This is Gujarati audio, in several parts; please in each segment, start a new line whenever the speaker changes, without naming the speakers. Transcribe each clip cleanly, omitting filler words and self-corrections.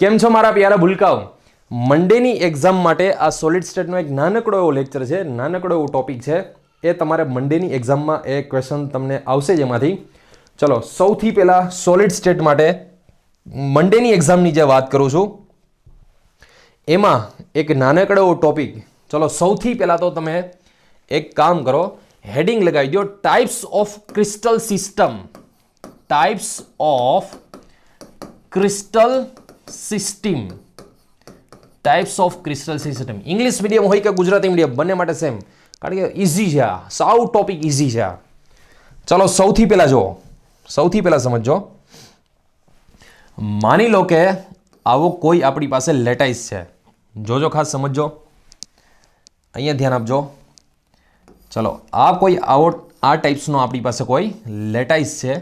કેમ છો મારા પ્યારા ભૂલકાઓ? મંડેની એક્ઝામ માટે આ સોલિડ સ્ટેટનો એક નાનકડો એવો લેક્ચર છે, નાનકડો એવો ટોપિક છે. એ તમારે મંડેની એક્ઝામમાં એ ક્વેશ્ચન તમને આવશે જ એમાંથી. ચલો, સૌથી પહેલાં સોલિડ સ્ટેટ માટે મંડેની એક્ઝામની જે વાત કરું છું એમાં એક નાનકડો એવો ટોપિક. ચલો, સૌથી પહેલાં તો તમે એક કામ કરો, હેડિંગ લગાવી દો, types of crystal system. Types of crystal system. Types of crystal system. English medium હોય કે ગુજરાતી મીડિયમ, બંને માટે સેમ, કારણ કે ઇઝી છે આ, સાવ ટોપિક ઇઝી છે આ. ચલો, સૌથી પહેલાં જુઓ, સૌથી પહેલાં સમજો. માની લો કે આવો કોઈ આપણી પાસે લેટાઇસ છે. જોજો, ખાસ સમજો, અહીંયા ધ્યાન આપજો. ચલો, આ કોઈ આવો આ ટાઈપ્સનો આપણી પાસે કોઈ લેટાઇસ છે.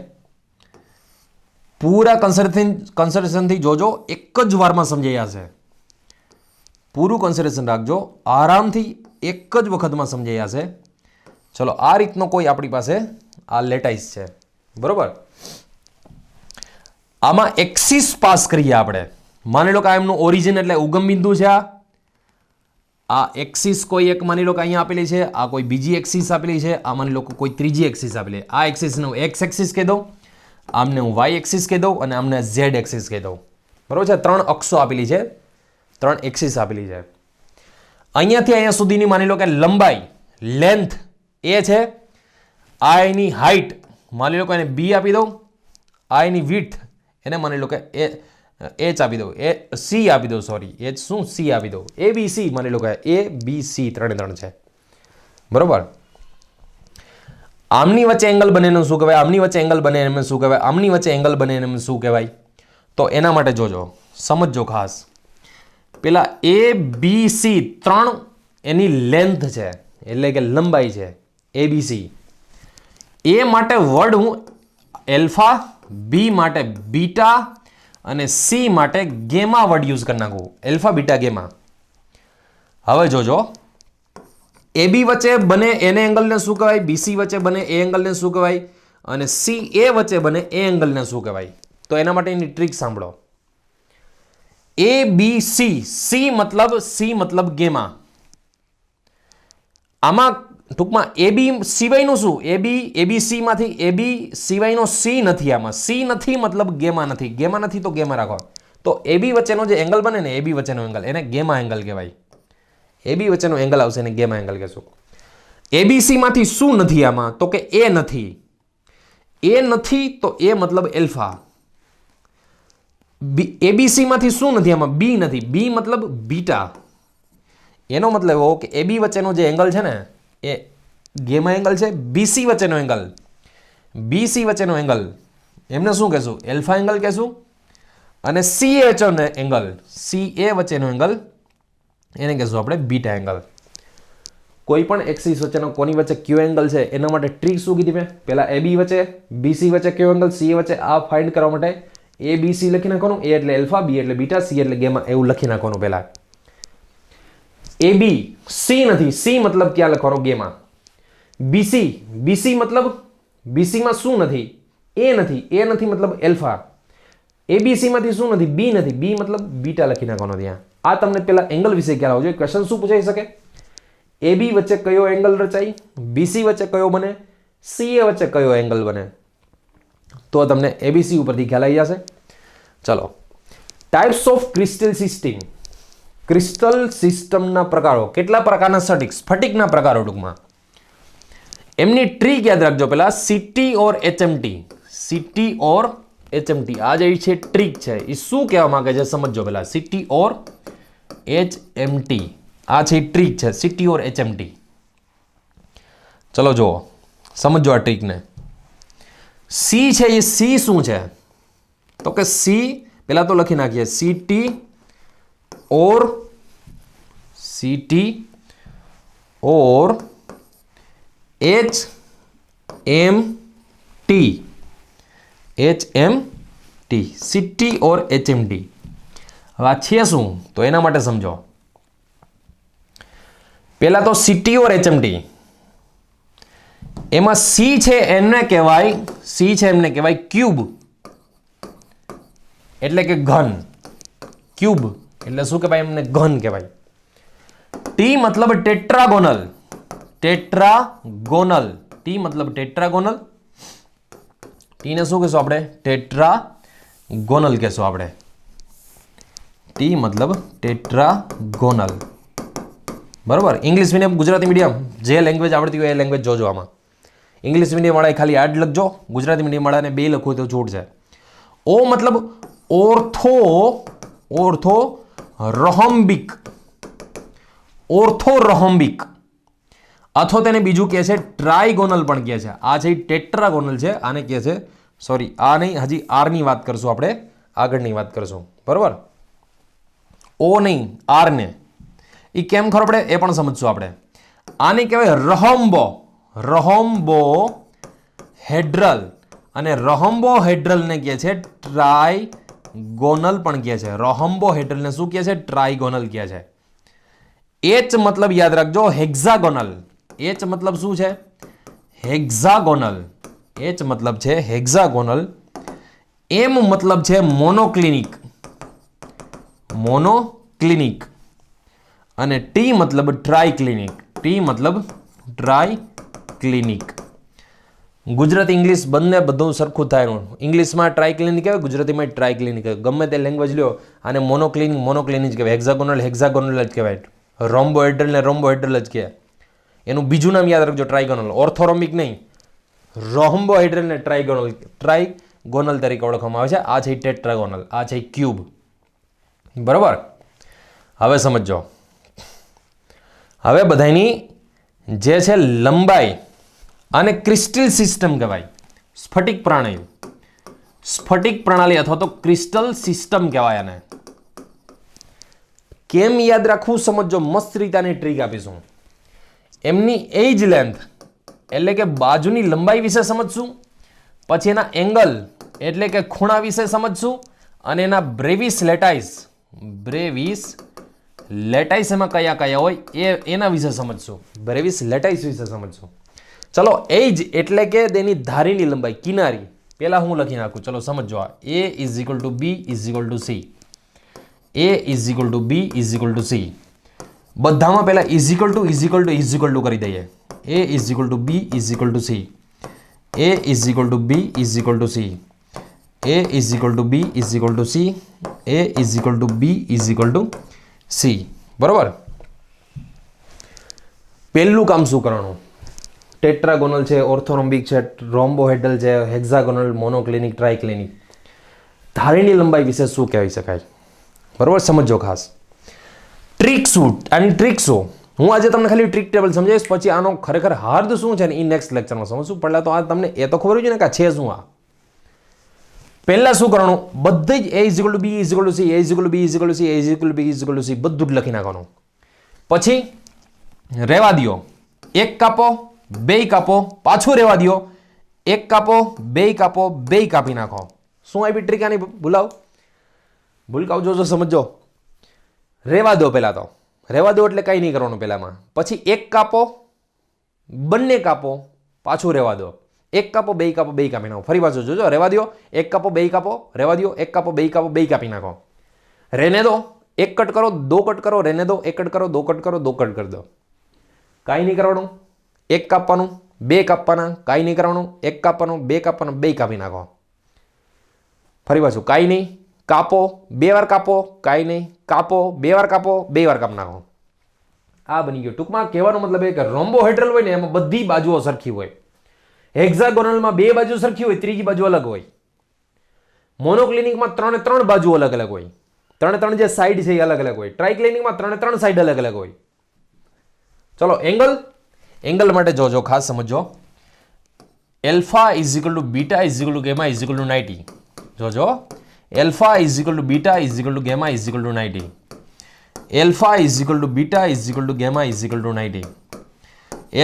પૂરા કન્સન્ટ્રેશનથી જોજો, એક જ વારમાં સમજાઈ જશે. પૂરું કન્સન્ટ્રેશન રાખજો, આરામથી એક જ વખતમાં સમજાઈ જશે. ચલો, આ રીતનો કોઈ આપણી પાસે આ લેટાઇસ છે, બરોબર. આમાં એક્સિસ પાસ કરીએ આપણે. માની લો કે આ એમનું ઓરિજિન એટલે ઉગમ બિંદુ છે. આ એક્સિસ કોઈ એક માની લો કે અહીંયા આપેલી છે, આ કોઈ બીજી એક્સિસ આપેલી છે, આ માની લો કે કોઈ ત્રીજી એક્સિસ આપેલી. આ એક્સિસને એક્સ એક્સિસ કહી દઉં, આમને હું વાય એક્સિસ કહી દઉં અને આમને ઝેડ એક્સિસ કહી દઉં, બરાબર છે. ત્રણ અક્ષો આપેલી છે, ત્રણ એક્સિસ આપેલી છે. અહીંયાથી અહીંયા સુધીની માની લો કે લંબાઈ, લેન્થ એ છે. આ એની હાઈટ માની લો કે એને બી આપી દઉં. આ એની વિડ્થ એને માની લો કે એચ આપી દઉં, સી આપી દઉં, સોરી એચ શું સી આપી દઉં. એ બી સી માની લો કે એ બી સી ત્રણ છે, બરોબર. આમની વચ્ચે એંગલ બને એનું શું કહેવાય? આમની વચ્ચે એંગલ બને એનું શું કહેવાય? આમની વચ્ચે એંગલ બને એનું શું કહેવાય? તો એના માટે જોજો, સમજો ખાસ. પેલા એ બી સી ત્રણ એની લેન્થ છે, એટલે કે લંબાઈ છે, એ બી સી. એ માટે વર્ડ હું એલ્ફા, બી માટે બીટા અને સી માટે ગેમા વર્ડ યુઝ કરી નાખું. એલ્ફા, બીટા, ગેમા. હવે જોજો, એ બી વચ્ચે બને એને એંગલને શું કહેવાય? બીસી વચ્ચે બને એ એંગલને શું કહેવાય? અને સી એ વચ્ચે બને એ એંગલને શું કહેવાય? તો એના માટેની ટ્રીક સાંભળો. એ બી સી, સી મતલબ ગેમા. આમાં ટૂંકમાં એ બી સિવાયનું શું? એ બી સી માંથી એ બી સિવાયનો સી નથી. આમાં સી નથી મતલબ ગેમા નથી. ગેમા નથી તો ગેમા રાખો. તો એ બી વચ્ચેનો જે એંગલ બને ને, એ બી વચ્ચેનો એંગલ, એને ગેમા એંગલ કહેવાય. એ બી વચ્ચેનો એંગલ આવશે એને ગેમા એંગલ કહેશું. એબીસી માંથી શું નથી આમાં? તો કે એ નથી. એ નથી તો એ મતલબ એલ્ફા. એબીસી માંથી શું નથી આમાં? બી નથી. બી મતલબ બીટા. એનો મતલબ એવો કે એ બી વચ્ચેનો જે એંગલ છે ને એ ગેમા એંગલ છે. બીસી વચ્ચેનો એંગલ, બીસી વચ્ચેનો એંગલ એમને શું કહેશું? એલ્ફા એંગલ કહેશું. અને સી એ વચ્ચેનો એંગલ, સી એ વચ્ચેનો એંગલ એને કહેશું આપણે બીટા એંગલ. કોઈ પણ એક્સિસ વચ્ચેનો કોની વચ્ચે કયો એંગલ છે એના માટે ટ્રીક શું કીધી મેં? પહેલા એ બી વચ્ચે, બીસી વચ્ચે કયો એંગલ, સી વચ્ચે, આ ફાઇન્ડ કરવા માટે એ બી સી લખી નાખવાનું. એ એટલે એલ્ફા, બી એટલે બીટા, સી એટલે ગેમા, એવું લખી નાખવાનું પહેલા. એ બી સી નથી, સી મતલબ ક્યાં લખવાનો? ગેમા. બીસી, બીસી મતલબ બીસીમાં શું નથી? એ નથી. એ નથી મતલબ એલ્ફા. એબીસી માંથી શું નથી? બી નથી. બી મતલબ બીટા લખી નાખવાનો ત્યાં. આ તમને પેલા એંગલ વિશે ખ્યાલ આવજો. ક્વેશ્ચન શું પૂછાઈ શકે? એ બી વચ્ચે કયો એંગલ રચાય? બીસી વચ્ચે કયો બને? સી એ વચ્ચે કયો એંગલ બને? તો તમને એબીસી ઉપરથી ખ્યાલ આવી જશે. ચલો, types of crystal system. Crystal સિસ્ટમના પ્રકારો. કેટલા પ્રકારના સ્ફટિકના પ્રકારો ટૂંકમાં. એમની ટ્રીક યાદ રાખજો પેલા. City O R HMT. City O R HMT, આ જે છે ટ્રીક છે, એ શું કહેવા માંગે છે સમજો પેલા. સીટી ઓર એચએમટી, આ છે ટ્રીક છે. City O R HMT. ચલો જુઓ, સમજો આ ટ્રીકને. સી છે એ સી શું છે? તો કે સી પેલા તો લખી નાખીએ. CT or H M T. HMT, CT or HMT. હવે આ છે શું? તો એના માટે સમજો. પહેલા તો સીટી ઓર HMT, એમાં સી છે એમને કહેવાય ક્યુબ, એટલે કે ઘન. ક્યુબ એટલે શું કહેવાય એમને? ઘન કહેવાય. ટી મતલબ ટેટ્રાગોનલ. ટેટ્રાગોનલ. ટી મતલબ ટેટ્રાગોનલ. ટીને શું કહેશું આપણે? ટેટ્રાગોનલ કહેશું આપણે. ટી મતલબ ટેટ્રાગોનલ. બરોબર. ઇંગ્લિશ મીડિયમ, ગુજરાતી મીડિયમ, જે લેંગ્વેજ આવડતી હોય એ લેંગ્વેજ જોજો. આમાં ઇંગ્લિશ મીડિયમ વાળાએ ખાલી આડ લખજો, ગુજરાતી મીડિયમ વાળાને બે લખવું તો છૂટ છે. ઓ મતલબ ઓર્થો રોહમ્બિક. ઓર્થો રોહમ્બિક અથવા તેને બીજું કહે છે ટ્રાયગોનલ પણ કહે છે. આ છે ટેટ્રાગોનલ છે, આને કહે છે, સોરી આ નહીં, હજી આરની વાત કરશું આપણે, આગળની વાત કરશું. બરોબર. ઓ નહીં, આર ને એ કેમ ખબર પડે એ પણ સમજશું આપણે. આને કહેવાય રહમ્બો. રહમ્બો હેડ્રલ. અને રહમ્બો હેડ્રલને કહે છે ટ્રાયગોનલ પણ કહે છે. રહમ્બો હેડ્રલને શું કહે છે? ટ્રાયગોનલ કહે છે. એચ મતલબ યાદ રાખજો હેક્ઝાગોનલ. એચ મતલબ શું છે? હેક્ઝાગોનલ. એચ મતલબ છે હેક્ઝાગોનલ. એમ મતલબ છે મોનોક્લિનિક. મોનોક્લિનિક. અને ટી મતલબ ટ્રાયક્લિનિક. ટી મતલબ ટ્રાયક્લિનિક. ગુજરાતી ઇંગ્લિશ બંને બધું સરખું થાય. ઇંગ્લિશમાં ટ્રાયક્લિનિક કહેવાય, ગુજરાતીમાં ટ્રાયક્લિનિક કહેવાય. ગમે તે લેંગ્વેજ લ્યો આને મોનોક્લિનિક મોનોક્લિનિક કહેવાય. હેક્ઝાગોનલ હેક્ઝાગોનલ જ કહેવાય. રોમ્બોહેડ્રલ ને રોમ્બોહેડ્રલ જ કહેવાય. એનું બીજું નામ યાદ રાખજો ટ્રાયગોનલ. ઓર્થોરોમિક નહીં, રોમ્બોહેડ્રલ ને ટ્રાયગોનલ તરીકે ઓળખવામાં આવે છે. આ છે ટેટ્રાગોનલ, આ છે ક્યુબ. બરોબર. હવે સમજો. હવે બધાની જે છે લંબાઈ અને ક્રિસ્ટલ સિસ્ટમ કહેવાય. સ્ફટિક પ્રણાલી. સ્ફટિક પ્રણાલી અથવા તો ક્રિસ્ટલ સિસ્ટમ કહેવાય આને. કેમ યાદ રાખવું સમજો. મસ્ત રીતાની ટ્રીક આપીશું. એમની એજ લેન્થ એટલે કે બાજુની લંબાઈ વિશે સમજશું, પછી એના એંગલ એટલે કે ખૂણા વિશે સમજશું, અને એના બ્રેવિસ લેટાઇસ. બ્રેવિસ લેટાઇસ એમાં કયા કયા હોય એના વિશે સમજશું. બ્રેવિસ લેટાઇસ વિશે સમજશું. ચલો એજ એટલે કે તેની ધારીની લંબાઈ, કિનારી. પહેલા હું લખી નાખું, ચલો સમજો. આ A is equal two B is equal two C. A is equal two B is equal two C. બધામાં પહેલા ઇઝ ઇક્વલ ટુ કરી દઈએ. A is equal two B is equal two C. A is equal two B is equal two C. A is equal two B is equal two C. A is equal two B is equal two C. બરોબર. પહેલું કામ શું કરવાનું? ટેટ્રાગોનલ છે, ઓર્થોરોમ્બિક છે, રોમ્બોહેડ્રલ છે, હેક્ઝાગોનલ, મોનોક્લિનિક, ટ્રાયક્લિનિક. ધારીની લંબાઈ વિશે શું કહેવાય શકાય? બરોબર, સમજો ખાસ. ટ્રીક શું? આની ટ્રીક શું? હું આજે તમને ખાલી ટ્રીક ટેબલ સમજાવીશ, પછી આનો ખરેખર હાર્દ શું છે ને એ નેક્સ્ટ લેક્ચરમાં સમજશું. પહેલા તો આ તમને એ તો ખબર હોય ને કે આ છે શું. આ પહેલા શું કરવાનું? બધી જ A is equal two B is equal two C, A is equal two B is equal two C, A is equal two B is equal two C બધું જ લખી નાખવાનું. પછી રહેવા દ્યો. એક કાપો, બે કાપો, પાછું રહેવા દ્યો. એક કાપો, બે કાપો, બે કાપી નાખો. શું આવી ટ્રીક આની? ભૂલકાવ જોજો, સમજો. રહેવા દો પહેલા તો. રહેવા દો એટલે કંઈ નહીં કરવાનું પહેલામાં. પછી એક કાપો, બંને કાપો, પાછું રહેવા દો. એક કાપો, બે કાપો, બે કાપી નાખો. ફરી પાછું જોજો. રહેવા દો, એક કાપો, બે કાપો, રહેવા દો, એક કાપો, બે કાપો, બે કાપી નાખો. રહેને દો, એક કટ કરો, દો કટ કરો, રહેને દો, એક કટ કરો, દો કટ કરો, દો કટ કરી દો. કાંઈ નહીં કરવાનું. એક કાપવાનું, બે કાપવાના, કાંઈ નહીં કરવાનું. એક કાપવાનું, બે કાપવાનું, બે કાપી નાખો. ફરી પાછું કાંઈ નહીં. કાપો, બે વાર કાપો, કાંઈ નહીં. કાપો, બે વાર કાપો, બે વાર કાપ નાખો. આ બની ગયું. ટૂંકમાં કહેવાનો મતલબ એ કે રોમ્બોહેડ્રલ હોય ને એમાં બધી બાજુઓ સરખી હોય. હેક્ઝાગોનલમાં બે બાજુ સરખી હોય, ત્રીજી બાજુ અલગ હોય. મોનોક્લિનિકમાં ત્રણે ત્રણ બાજુ અલગ અલગ હોય. ત્રણે ત્રણ જે સાઈડ છે એ અલગ અલગ હોય. ટ્રાયક્લિનિકમાં ત્રણે ત્રણ સાઈડ અલગ અલગ હોય. ચલો એંગલ માટે જોજો, ખાસ સમજો. Alpha is equal to beta is equal to gamma is equal to 90. જોજો. Alpha is equal to beta is equal to gamma is equal to 90. Alpha is equal to beta is equal to gamma is equal to 90.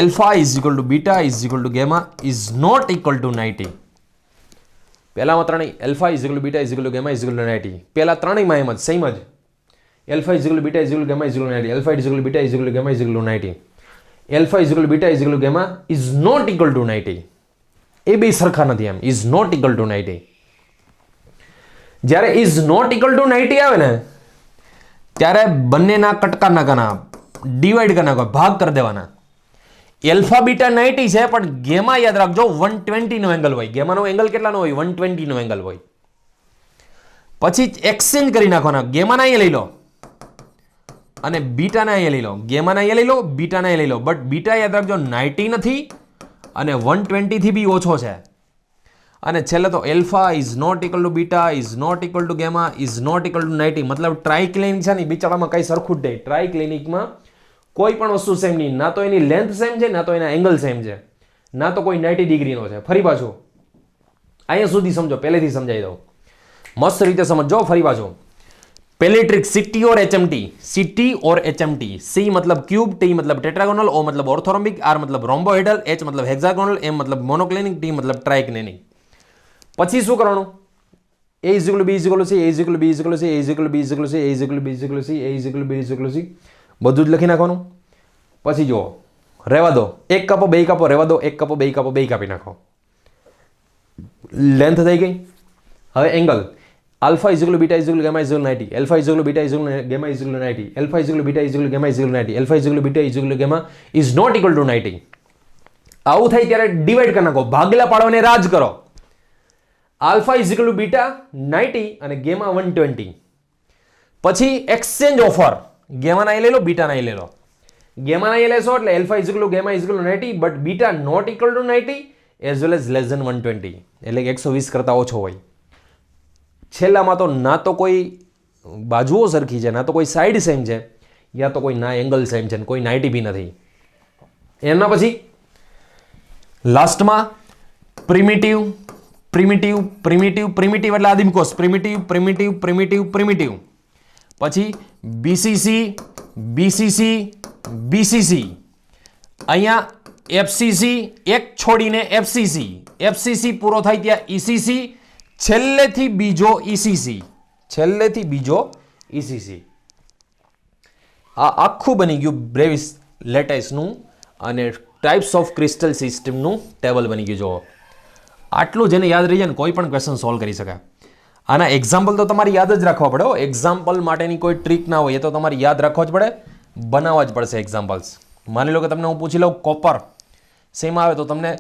Alpha is equal to beta is equal to gamma is not equal to 90. પહેલામાં ત્રણેય alpha is equal to beta is equal to gamma is equal to 90. પહેલા ત્રણેયમાં એમ જ સેમ જ. Alpha is equal to beta is equal to gamma is equal to 90. Alpha is equal to beta is equal to gamma is equal to 90. Alpha is equal to beta is equal to gamma is not equal to 90. એ બે સરખા નથી એમ. Is not equal to 90. જ્યારે ઇઝ નોટ ઇક્વલ ટુ 90 આવે ને ત્યારે બંનેના કટકા નાખવાના, ડિવાઈડ કરી નાખવા, ભાગ કરી દેવાના. એલ્ફા બીટા 90 છે, પણ ગેમા યાદ રાખજો 120 નો એંગલ હોય. ગેમાનો એંગલ કેટલાનો હોય? 120 નો એંગલ હોય. પછી એક્સચેન્જ કરી નાખવાના. ગેમાના અહીંયા લઈ લો અને બીટાના અહીંયા લઈ લો. ગેમાના અહીંયા લઈ લો, બીટાના અહીંયા લઈ લો. બટ બીટા યાદ રાખજો 90 નથી અને 120 થી બી ઓછો છે. અને છેલ્લે તો alpha is not equal to beta is not equal to gamma is not equal to 90. મતલબ ટ્રાઇક્લિનિક છે ને બિચારામાં કઈ સરખું જ નહીં. ટ્રાઇક્લિનિકમાં કોઈ પણ વસ્તુ સેમ નહીં. ના તો એની લેન્થ સેમ છે, ના તો એના એંગલ સેમ છે, ના તો કોઈ 90 ડિગ્રીનો છે. ફરી પાછું અહીંયા સુધી સમજો, પહેલેથી સમજાવી દઉં, મસ્ત રીતે સમજો. ફરી પાછું પહેલી trick, city O R HMT. City O R HMT. C મતલબ ક્યુબ, ટી મતલબ ટેટ્રાગોનલ, ઓ મતલબ ઓર્થોરોમ્બિક, આર મતલબ રોમ્બોહેડલ, એચ મતલબ હેક્સાગોનલ, એમ મતલબ મોનોક્લિનિક, ટી મતલબ ટ્રાઇક્લિનિક. પછી શું કરવાનું? A is equal to B is equal to C, A is equal to B is equal to C, A is equal to B is equal to C, A is equal to B is equal to C, A is equal to B is equal to C. બધું જ લખી નાખવાનું. પછી જુઓ, રહેવા દો, એક કાપો, બે કાપો, રહેવા દો, એક કાપો, બે કાપો, બે કાપી નાખો. લેન્થ થઈ ગઈ. હવે angle alpha is equal to beta is equal to gamma is equal to 90, alpha is equal to beta is equal to gamma is equal to 90, alpha is equal to beta is equal to gamma is equal to 90, alpha is equal to beta is equal to gamma is not equal to 90. આવું થાય ત્યારે ડિવાઈડ કરી નાખો, ભાગલા પાડવાને રાજ કરો. Alpha is equal to beta 90 અને ગેમા 120. પછી એક્સચેન્જ ઓફર, ગેમાના એ લઈ લો, બીટાના એ લઈ લો. ગેમાના એ લેશો એટલે alpha is equal to gamma is equal to 90, but beta not equal to 90 as well as less than 120, એટલે કે 120 કરતા ઓછો હોય. છેલ્લામાં તો ના તો કોઈ બાજુઓ સરખી છે, ના તો કોઈ સાઈડ સેમ છે, યા તો કોઈ ના એંગલ સેમ છે, કોઈ 90 બી નથી. એના પછી લાસ્ટમાં પ્રિમિટિવ, પ્રિમિટિવ, પ્રિમિટિવ, પ્રિમિટિવ એટલે આદિમકોષ, પ્રિમિટિવ, પ્રિમિટિવ, પ્રિમિટિવ, પ્રિમિટિવ. પછી બીસીસી, બીસીસી, બીસીસી. અહીંયા એફસીસી એક છોડીને એફસીસી, એફસીસી પૂરો થાય ત્યાં ઈસીસી, છેલ્લેથી બીજો ઈસીસી, છેલ્લેથી બીજો ઈસીસી. આ આખું બની ગયું બ્રેવિસ લેટાઇસનું અને ટાઈપ્સ ઓફ ક્રિસ્ટલ સિસ્ટમનું ટેબલ બની ગયું. જો આટલું જેને યાદ રહી જાય ને કોઈ પણ ક્વેશ્ચન સોલ્વ કરી શકાય. આના એક્ઝામ્પલ તો તમારે યાદ જ રાખવા પડે. એક્ઝામ્પલ માટેની કોઈ ટ્રીક ના હોય, એ તો તમારે યાદ રાખવા જ પડે, બનાવવા જ પડશે એક્ઝામ્પલ્સ. માની લો કે તમને હું પૂછી લઉં કોપર શેમાં આવે, તો તમને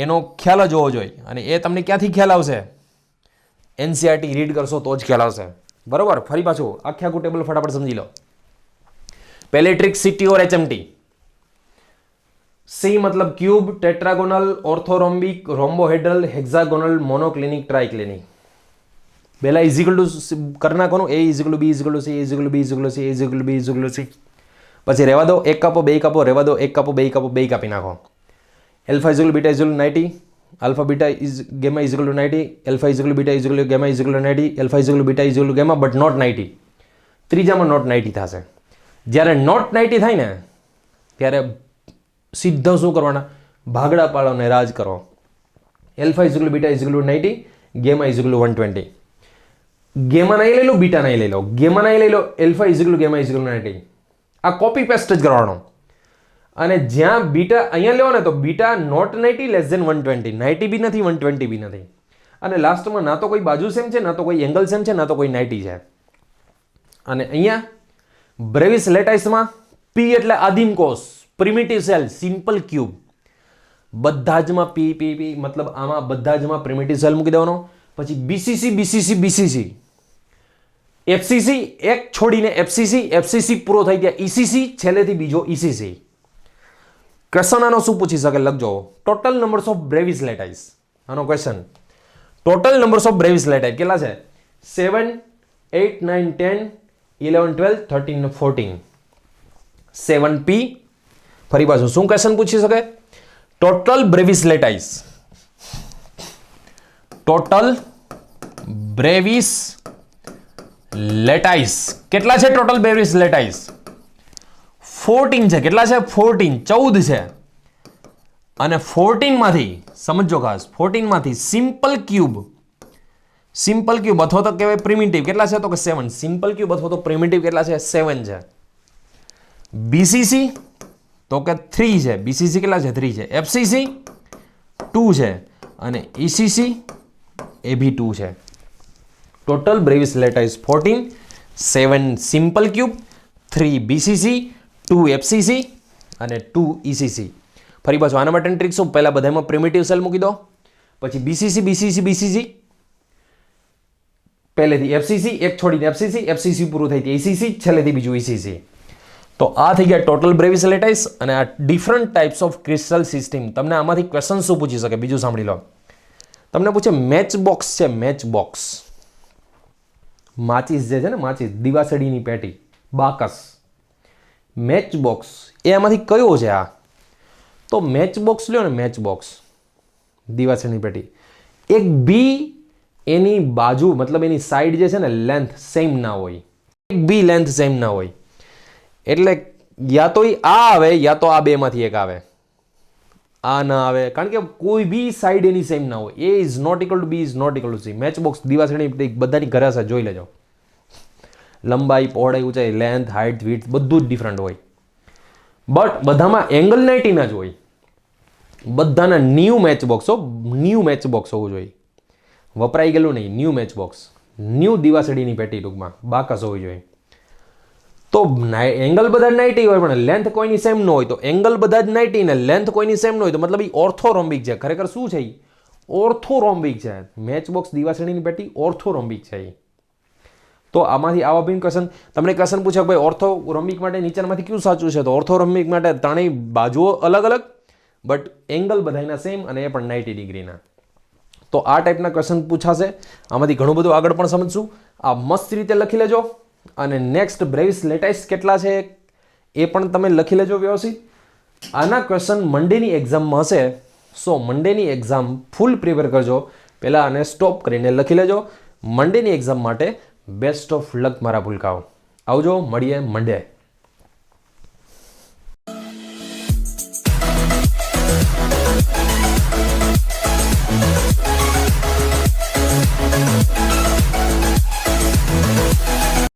એનો ખ્યાલ જ હોવો જોઈએ. અને એ તમને ક્યાંથી ખ્યાલ આવશે? એનસીઆરટી રીડ કરશો તો જ ખ્યાલ આવશે. બરોબર. ફરી પાછું આખે આખું ટેબલ ફટાફટ સમજી લો. પહેલી trick, CT O R HMT. C મતલબ cube, tetragonal, orthorhombic, rhombohedral, hexagonal, monoclinic, triclinic. પહેલા ઇઝ ઇક્વલ ટુ કરી નાખવાનું, A is equal to B is equal to C, is equal to B is equal to C, is equal to B is equal to C. પછી રહેવા દો, એક કાપો, બે કાપો, રહેવા દો, એક કાપો, બે કાપો, બે કાપી નાખો. Alpha is equal to beta is equal to 90, alpha beta is gamma is equal to 90, alpha is equal to beta is equal to gamma is equal to 90, alpha is equal to beta is equal to gamma but not 90. ત્રીજામાં not 90 થશે. જ્યારે not 90 થાય ને ત્યારે સીધા શું કરવાના? ભાગડા પાડોને રાજ કરો. alpha is equal to beta is equal to 90, gamma is equal to 120. Gamma નહીં લઈ લો, બીટા નહીં લઈ લો, ગેમા નહીં લઈ લો, alpha is equal to gamma is equal to 90. આ કોપી પેસ્ટ જ કરવાનો. અને જ્યાં બીટા અહીંયા લેવો ને તો બીટા નોટ 90 લેસ ધેન 120, 90 બી નથી, 120 બી નથી. અને લાસ્ટમાં ના તો કોઈ બાજુ સેમ છે, ના તો કોઈ એંગલ સેમ છે, ના તો કોઈ 90 છે. અને અહીંયા બ્રેવિસ લેટાઇસમાં પી એટલે આદિમ કોષ, પ્રિમિટિવ સેલ, સિમ્પલ ક્યુબ. બધા જમાં પી પી પી મતલબ આમાં બધા જમાં પ્રિમિટિવ સેલ મૂકી દેવાનો. પછી બીસીસી, બીસીસી, બીસીસી, એફસીસી એક છોડીને એફસીસી, એફસીસી પૂરો થઈ ગયા ઈસીસી, છેલ્લેથી બીજો ઈસીસી. ક્વેશ્ચન આનો શું પૂછી શકે? લખજો, total numbers of Bravais lattice. આનો question, total numbers of Bravais lattice કેટલા છે? 7, 8, 9, 10, 11, 12, 13, 14. 7p. ફરી પાછું શું ક્વેશ્ચન પૂછી શકે? Total Bravais lattice, total Bravais lattice કેટલા છે? ટોટલ બ્રેવિસ લેટાઇસ 14 છે. કેટલા છે? 14, 14 છે. અને 14 માંથી સમજો ખાસ, 14 માંથી સિમ્પલ ક્યુબ, સિમ્પલ ક્યુબ અથવા તો કહેવાય પ્રિમિટિવ કેટલા છે? તો કે 7. સિમ્પલ ક્યુબ અથવા તો પ્રિમિટિવ કેટલા છે? 7 છે. બીસીસી તો કે 3 છે. બીસીસી કેટલા છે? 3 છે. એફસીસી 2 છે અને ઈસીસી એ બી 2 છે. Total Bravais lattice 14, 7 simple cube, 3 BCC, 2 FCC અને 2 ઈસીસી. ફરી પાછું આના માટેની ટ્રીક શું, પહેલાં બધામાં પ્રિમિટિવ સેલ મૂકી દો, પછી બીસીસી, પહેલેથી એફસીસી, એક છોડીને એફસીસી પૂરું થઈ હતી ઈસીસી, છેલ્લેથી બીજું ઈસીસી. તો આ થઈ ગયા ટોટલ બ્રેવિસ લેટાઇસ અને આ different types of crystal system. તમને આમાંથી ક્વેશ્ચન શું પૂછી શકે બીજું સાંભળી લો. તમને પૂછે મેચ બોક્સ છે, મેચ બોક્સ, માચીસ જે છે ને, માચીસ દીવાસળીની પેટી, બાકસ, મેચ બોક્સ એ આમાંથી કયો છે આ? તો મેચ બોક્સ લ્યો ને, મેચ બોક્સ દીવાસળીની પેટી, એક બી એની બાજુ મતલબ એની સાઈડ જે છે ને લેન્થ સેમ ના હોય, એક બી લેન્થ સેમ ના હોય, એટલે યા તો આ આવે યા તો આ બેમાંથી એક આવે, આ ના આવે, કારણ કે કોઈ બી સાઈડ એની સેમ ના હોય. A is not equal to B is not equal to C. Match box દીવાસળી બધાની ઘરે હશે, જોઈ લેજો. લંબાઈ, પહોળાઈ, ઊંચાઈ, લેન્થ, હાઇટ, વિડ્થ બધું જ ડિફરન્ટ હોય, બટ બધામાં એંગલ 90 જ હોય. બધાના new match box new match box હોવું જોઈએ, વપરાઈ ગયેલું નહીં, ન્યૂ મેચ બોક્સ, ન્યૂ દીવાસળીની પેટી, ટૂંકમાં બાકસ હોવી જોઈએ. તો એંગલ બધા 90 હોય પણ લેન્થ કોઈની સેમ ન હોય, તો એંગલ બધા જ 90 ને લેન્થ કોઈની સેમ ન હોય, તો મતલબ એ ઓર્થોરોમ્બિક છે. ખરેખર શું છે? ઓર્થોરોમ્બિક છે. મેચ બોક્સ દીવાસળીની પેટી ઓર્થોરોમ્બિક છે. તો આમાંથી આવા બી ક્વેશ્ચન તમને ક્વેશ્ચન પૂછે કે ભાઈ ઓર્થોરોમ્બિક માટે નીચેનામાંથી કયું સાચું છે? તો ઓર્થોરોમ્બિક માટે ત્રણેય બાજુઓ અલગ અલગ બટ એંગલ બધાના સેમ અને એ પણ 90 ડિગ્રીના. તો આ ટાઈપના ક્વેશ્ચન પૂછાશે. આમાંથી ઘણું બધું આગળ પણ સમજશું. આ મસ્ત રીતે લખી લેજો અને નેક્સ્ટ બ્રેવિસ લેટાઇસ કેટલા છે એ પણ તમે લખી લેજો વ્યવસ્થિત. આના ક્વેશ્ચન મંડેની એક્ઝામમાં હશે, સો મંડેની એક્ઝામ ફૂલ પ્રિપેર કરજો. પહેલાં આને સ્ટોપ કરીને લખી લેજો. મંડેની એક્ઝામ માટે બેસ્ટ ઓફ લક મારા ભૂલકાઓ. આવજો, મળીએ મંડે.